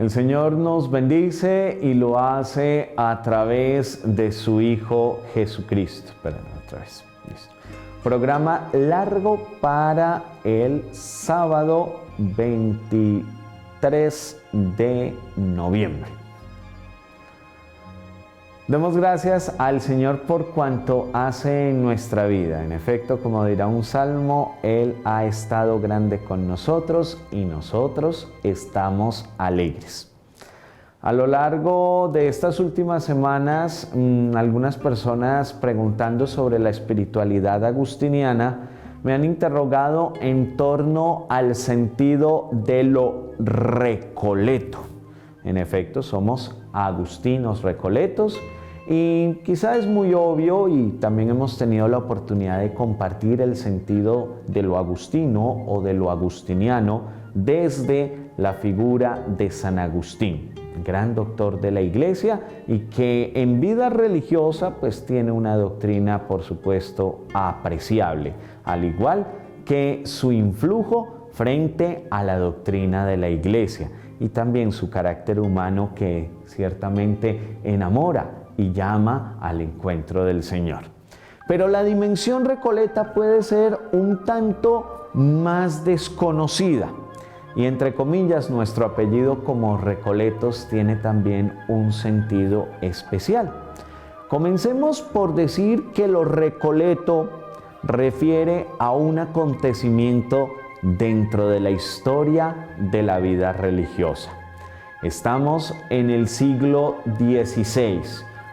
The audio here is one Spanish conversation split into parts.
El Señor nos bendice y lo hace a través de su Hijo Jesucristo. Esperen, otra vez. Listo. Programa largo para el sábado 23 de noviembre. Demos gracias al Señor por cuanto hace en nuestra vida. En efecto, como dirá un salmo, Él ha estado grande con nosotros y nosotros estamos alegres. A lo largo de estas últimas semanas, algunas personas preguntando sobre la espiritualidad agustiniana me han interrogado en torno al sentido de lo recoleto. En efecto, somos agustinos recoletos. Y quizá es muy obvio y también hemos tenido la oportunidad de compartir el sentido de lo agustino o de lo agustiniano desde la figura de San Agustín, gran doctor de la Iglesia y que en vida religiosa pues tiene una doctrina por supuesto apreciable, al igual que su influjo frente a la doctrina de la Iglesia y también su carácter humano que ciertamente enamora y llama al encuentro del Señor. Pero la dimensión recoleta puede ser un tanto más desconocida. Y entre comillas, nuestro apellido como Recoletos tiene también un sentido especial. Comencemos por decir que lo recoleto refiere a un acontecimiento dentro de la historia de la vida religiosa. Estamos en el siglo XVI.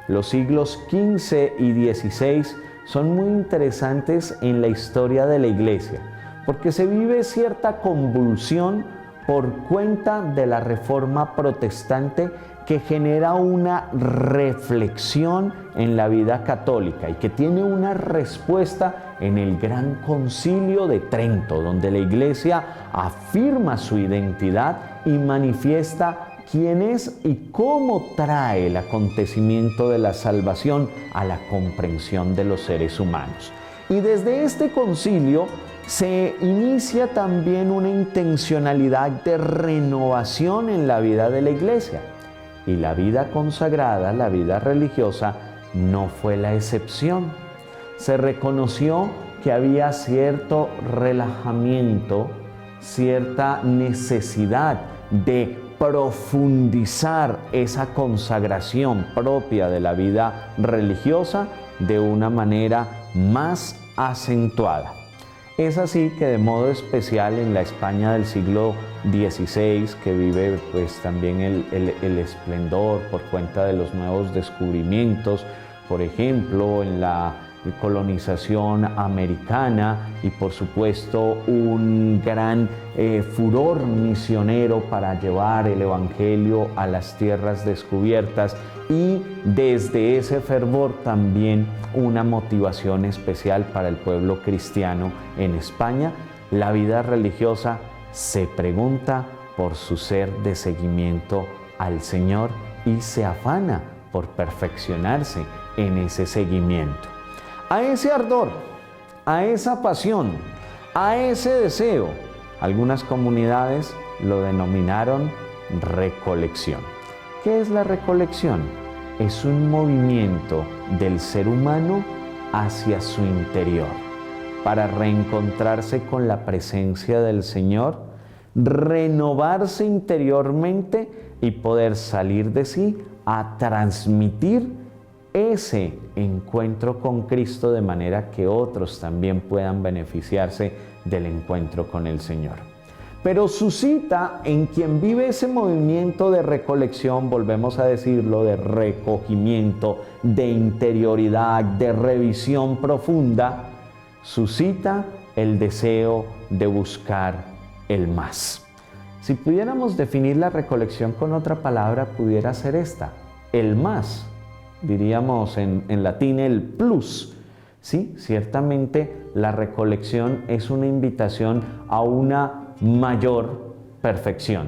Los siglos XV y XVI son muy interesantes en la historia de la Iglesia, porque se vive cierta convulsión por cuenta de la Reforma Protestante que genera una reflexión en la vida católica y que tiene una respuesta en el Gran Concilio de Trento, donde la Iglesia afirma su identidad y manifiesta quién es y cómo trae el acontecimiento de la salvación a la comprensión de los seres humanos. Y desde este concilio se inicia también una intencionalidad de renovación en la vida de la Iglesia. Y la vida consagrada, la vida religiosa, no fue la excepción. Se reconoció que había cierto relajamiento, cierta necesidad de profundizar esa consagración propia de la vida religiosa de una manera más acentuada. Es así que de modo especial en la España del siglo XVI, que vive pues también el esplendor por cuenta de los nuevos descubrimientos, por ejemplo en la colonización americana y por supuesto un gran furor misionero para llevar el evangelio a las tierras descubiertas y desde ese fervor también una motivación especial para el pueblo cristiano en España. La vida religiosa se pregunta por su ser de seguimiento al Señor y se afana por perfeccionarse en ese seguimiento. A ese ardor, a esa pasión, a ese deseo, algunas comunidades lo denominaron recolección. ¿Qué es la recolección? Es un movimiento del ser humano hacia su interior, para reencontrarse con la presencia del Señor, renovarse interiormente y poder salir de sí a transmitir ese encuentro con Cristo de manera que otros también puedan beneficiarse del encuentro con el Señor. Pero suscita en quien vive ese movimiento de recolección, volvemos a decirlo, de recogimiento, de interioridad, de revisión profunda, suscita el deseo de buscar el más. Si pudiéramos definir la recolección con otra palabra, pudiera ser esta, el más. Diríamos en latín el plus. Sí, ciertamente la recolección es una invitación a una mayor perfección,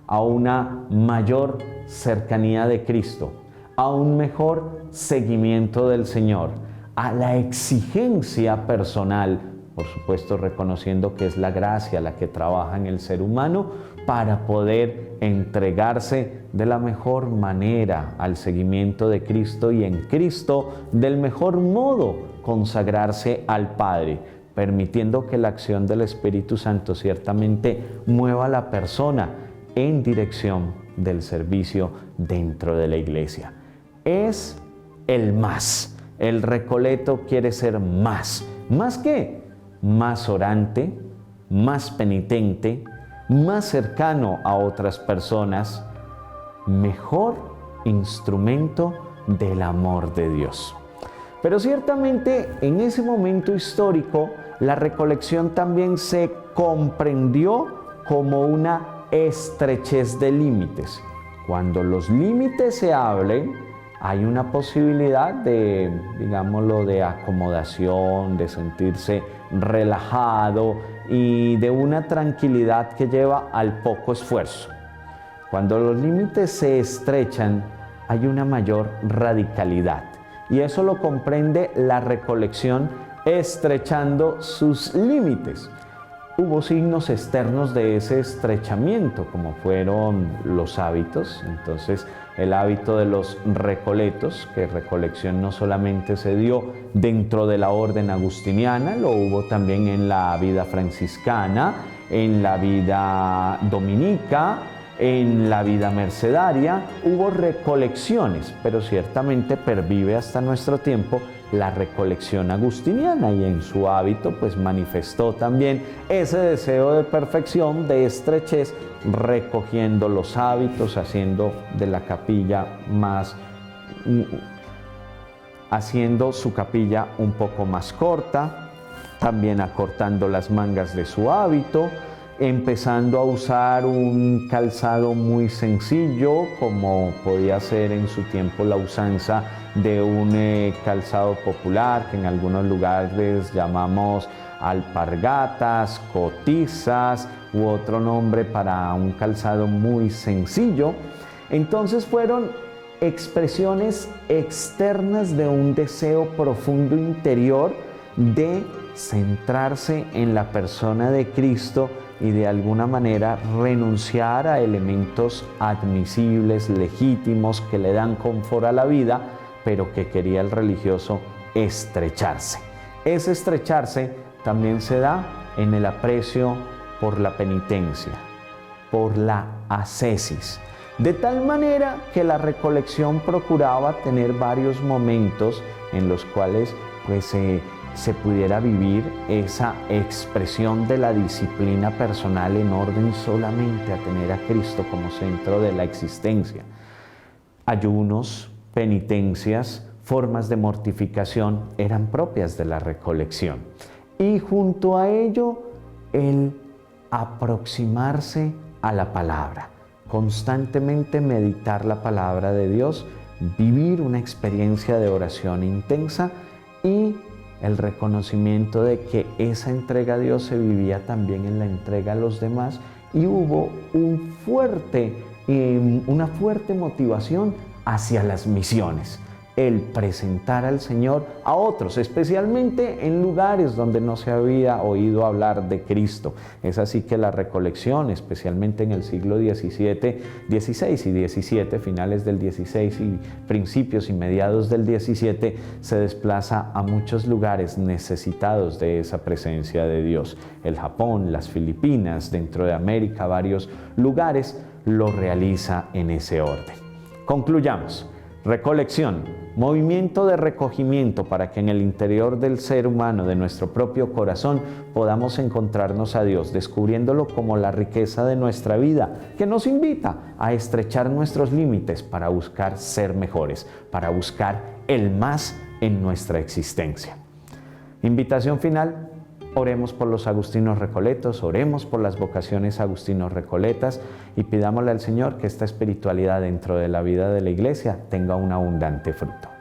a una mayor cercanía de Cristo, a un mejor seguimiento del Señor, a la exigencia personal por supuesto reconociendo que es la gracia la que trabaja en el ser humano para poder entregarse de la mejor manera al seguimiento de Cristo y en Cristo del mejor modo consagrarse al Padre, permitiendo que la acción del Espíritu Santo ciertamente mueva a la persona en dirección del servicio dentro de la iglesia. Es el más. El Recoleto quiere ser más. ¿Más qué? Más orante, más penitente, más cercano a otras personas, mejor instrumento del amor de Dios. Pero ciertamente en ese momento histórico, la recolección también se comprendió como una estrechez de límites. Cuando los límites se hablen, hay una posibilidad de, digámoslo, de acomodación, de sentirse relajado y de una tranquilidad que lleva al poco esfuerzo. Cuando los límites se estrechan, hay una mayor radicalidad. Y eso lo comprende la recolección estrechando sus límites. Hubo signos externos de ese estrechamiento, como fueron los hábitos. Entonces, el hábito de los recoletos, que recolección no solamente se dio dentro de la orden agustiniana, lo hubo también en la vida franciscana, en la vida dominica, en la vida mercedaria, hubo recolecciones, pero ciertamente pervive hasta nuestro tiempo la recolección agustiniana y en su hábito pues manifestó también ese deseo de perfección, de estrechez, recogiendo los hábitos, haciendo de la capilla haciendo su capilla un poco más corta, también acortando las mangas de su hábito, empezando a usar un calzado muy sencillo, como podía ser en su tiempo la usanza de un calzado popular, que en algunos lugares llamamos alpargatas, cotizas u otro nombre para un calzado muy sencillo. Entonces fueron expresiones externas de un deseo profundo interior de centrarse en la persona de Cristo y de alguna manera renunciar a elementos admisibles, legítimos, que le dan confort a la vida, pero que quería el religioso estrecharse. Ese estrecharse también se da en el aprecio por la penitencia, por la ascesis, de tal manera que la recolección procuraba tener varios momentos en los cuales se pudiera vivir esa expresión de la disciplina personal en orden solamente a tener a Cristo como centro de la existencia. Ayunos, penitencias, formas de mortificación eran propias de la recolección. Y junto a ello, el aproximarse a la palabra, constantemente meditar la palabra de Dios, vivir una experiencia de oración intensa y el reconocimiento de que esa entrega a Dios se vivía también en la entrega a los demás y hubo una fuerte motivación hacia las misiones, el presentar al Señor a otros, especialmente en lugares donde no se había oído hablar de Cristo. Es así que la recolección, especialmente en el siglo XVI y XVII, finales del XVI y principios y mediados del XVII, se desplaza a muchos lugares necesitados de esa presencia de Dios. El Japón, las Filipinas, dentro de América, varios lugares lo realiza en ese orden. Concluyamos. Recolección, movimiento de recogimiento para que en el interior del ser humano, de nuestro propio corazón, podamos encontrarnos a Dios, descubriéndolo como la riqueza de nuestra vida, que nos invita a estrechar nuestros límites para buscar ser mejores, para buscar el más en nuestra existencia. Invitación final. Oremos por los agustinos recoletos, oremos por las vocaciones agustinos recoletas y pidámosle al Señor que esta espiritualidad dentro de la vida de la Iglesia tenga un abundante fruto.